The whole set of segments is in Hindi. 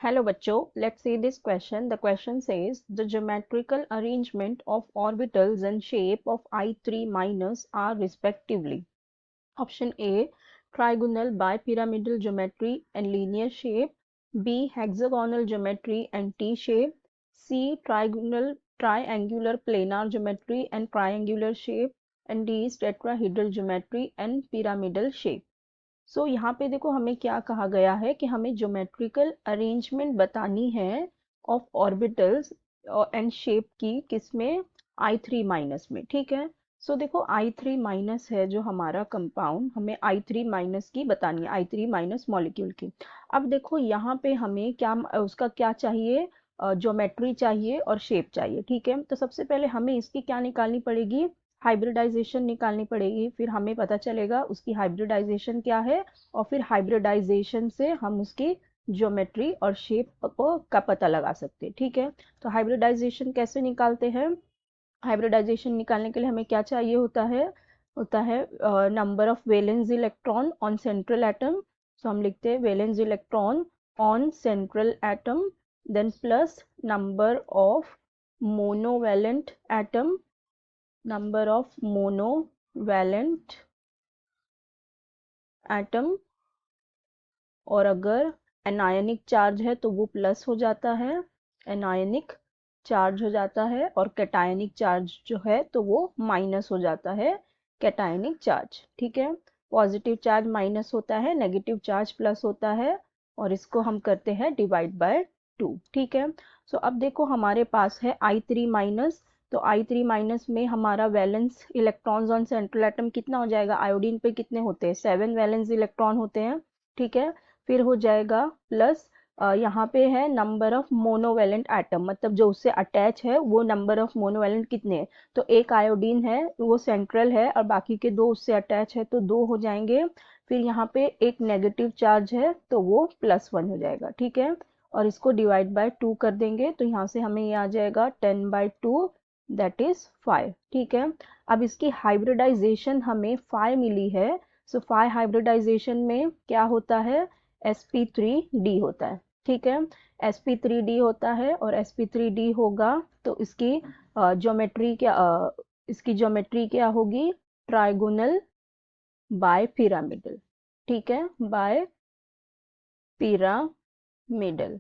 Hello bachcho, let's see this question. The question says the geometrical arrangement of orbitals and shape of I3 minus are respectively. Option A, trigonal bipyramidal geometry and linear shape. B, hexagonal geometry and T-shape. C, triangular planar geometry and triangular shape. And D is tetrahedral geometry and pyramidal shape. सो यहाँ पे देखो हमें क्या कहा गया है कि हमें ज्योमेट्रिकल अरेंजमेंट बतानी है ऑफ ऑर्बिटल्स एंड शेप की किसमें I3 माइनस में। ठीक है, सो देखो I3 माइनस है जो हमारा कंपाउंड, हमें I3 माइनस की बतानी है, I3 माइनस मॉलिक्यूल की। अब देखो यहाँ पे हमें क्या उसका क्या चाहिए, ज्योमेट्री चाहिए और शेप चाहिए। ठीक है, तो सबसे पहले हमें इसकी क्या निकालनी पड़ेगी, हाइब्रिडाइजेशन निकालनी पड़ेगी। फिर हमें पता चलेगा उसकी हाइब्रिडाइजेशन क्या है और फिर हाइब्रिडाइजेशन से हम उसकी ज्योमेट्री और शेप को का पता लगा सकते हैं। ठीक है, तो हाइब्रिडाइजेशन कैसे निकालते हैं, हाइब्रिडाइजेशन निकालने के लिए हमें क्या चाहिए होता है number of valence electron on central atom. So हम लिखते हैं valence electron on central atom, then plus number of monovalent atom, number of monovalent atom, और अगर एनायनिक चार्ज है तो वो प्लस हो जाता है, एनायनिक चार्ज हो जाता है, और कैटायनिक चार्ज जो है तो वो माइनस हो जाता है, कैटायनिक चार्ज। ठीक है, पॉजिटिव चार्ज माइनस होता है, नेगेटिव चार्ज प्लस होता है, और इसको हम करते हैं डिवाइड बाय 2। ठीक है, सो अब देखो हमारे पास है I3 माइनस, तो I3 माइनस में हमारा valence electrons on central atom कितना हो जाएगा, आयोडीन पे कितने होते हैं, 7 वैलेंस इलेक्ट्रॉन होते हैं। ठीक है, फिर हो जाएगा प्लस यहाँ पे है नंबर ऑफ मोनोवेलेंट एटम, मतलब जो उससे अटैच है वो नंबर ऑफ मोनोवेलेंट कितने हैं, तो एक आयोडीन है वो सेंट्रल है और बाकी के दो उससे अटैच है तो 2 हो जाएंगे। फिर यहाँ पे एक नेगेटिव चार्ज है तो वो +1 हो जाएगा। ठीक है, और इसको डिवाइड बाय 2 कर देंगे तो यहाँ से हमें ये आ जाएगा 10/2 दैट इज 5। ठीक है, अब इसकी हाइब्रिडाइजेशन हमें 5 मिली है, सो 5 हाइब्रिडाइजेशन में क्या होता है, sp3d होता है। ठीक है, sp3d होता है और sp3d होगा तो इसकी ज्योमेट्री क्या होगी, ट्राइगोनल बाय पिरामिडल। ठीक है, बाय पिरामिडल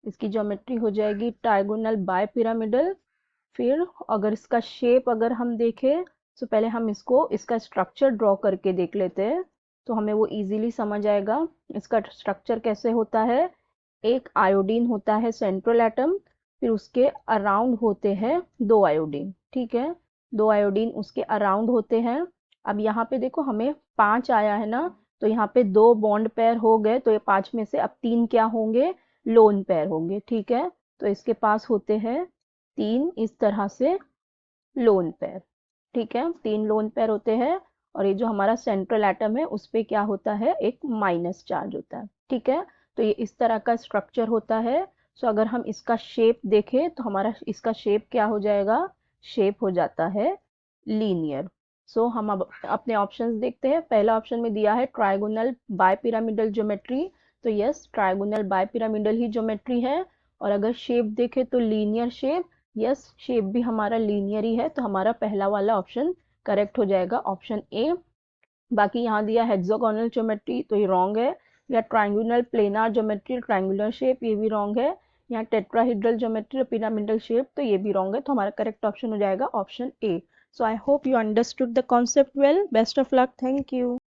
इसकी ज्योमेट्री हो जाएगी ट्राइगोनल बाय पिरामिडल। फिर अगर इसका शेप अगर हम देखें तो पहले हम इसका स्ट्रक्चर ड्रॉ करके देख लेते हैं तो हमें वो इजीली समझ आएगा। इसका स्ट्रक्चर कैसे होता है, एक आयोडीन होता है सेंट्रल एटम, फिर उसके अराउंड होते हैं 2 आयोडीन। ठीक है, 2 आयोडीन उसके अराउंड होते हैं। अब यहाँ पे देखो हमें 5 आया है ना, तो यहाँ पे 2 बॉन्ड पेयर हो गए, तो ये 5 में से अब 3 क्या होंगे, लोन पेयर होंगे। ठीक है, तो इसके पास होते हैं 3 इस तरह से लोन पेयर। ठीक है, 3 लोन पेयर होते हैं, और ये जो हमारा सेंट्रल एटम है उस पे क्या होता है, एक माइनस चार्ज होता है। ठीक है, तो ये इस तरह का स्ट्रक्चर होता है। सो अगर हम इसका शेप देखें तो हमारा इसका शेप क्या हो जाएगा, शेप हो जाता है लीनियर। सो हम अब अपने ऑप्शंस देखते हैं। पहला ऑप्शन में दिया है ट्राइगोनल बायपिरामिडल ज्योमेट्री, तो यस ट्राइगोनल बायपिरामिडल ही ज्योमेट्री है। और अगर शेप देखें तो लीनियर शेप, यस शेप भी हमारा लीनियर ही है, तो हमारा पहला वाला ऑप्शन करेक्ट हो जाएगा, ऑप्शन ए। बाकी यहाँ दिया हेक्सागोनल ज्योमेट्री तो ये रॉन्ग है, या triangular planar geometry triangular shape ये भी रॉन्ग है, यहाँ टेट्राहेड्रल ज्योमेट्री पिरामिडल शेप तो ये भी रॉन्ग है, तो हमारा करेक्ट ऑप्शन हो जाएगा option A. So I hope you understood the concept well, best of luck, thank you.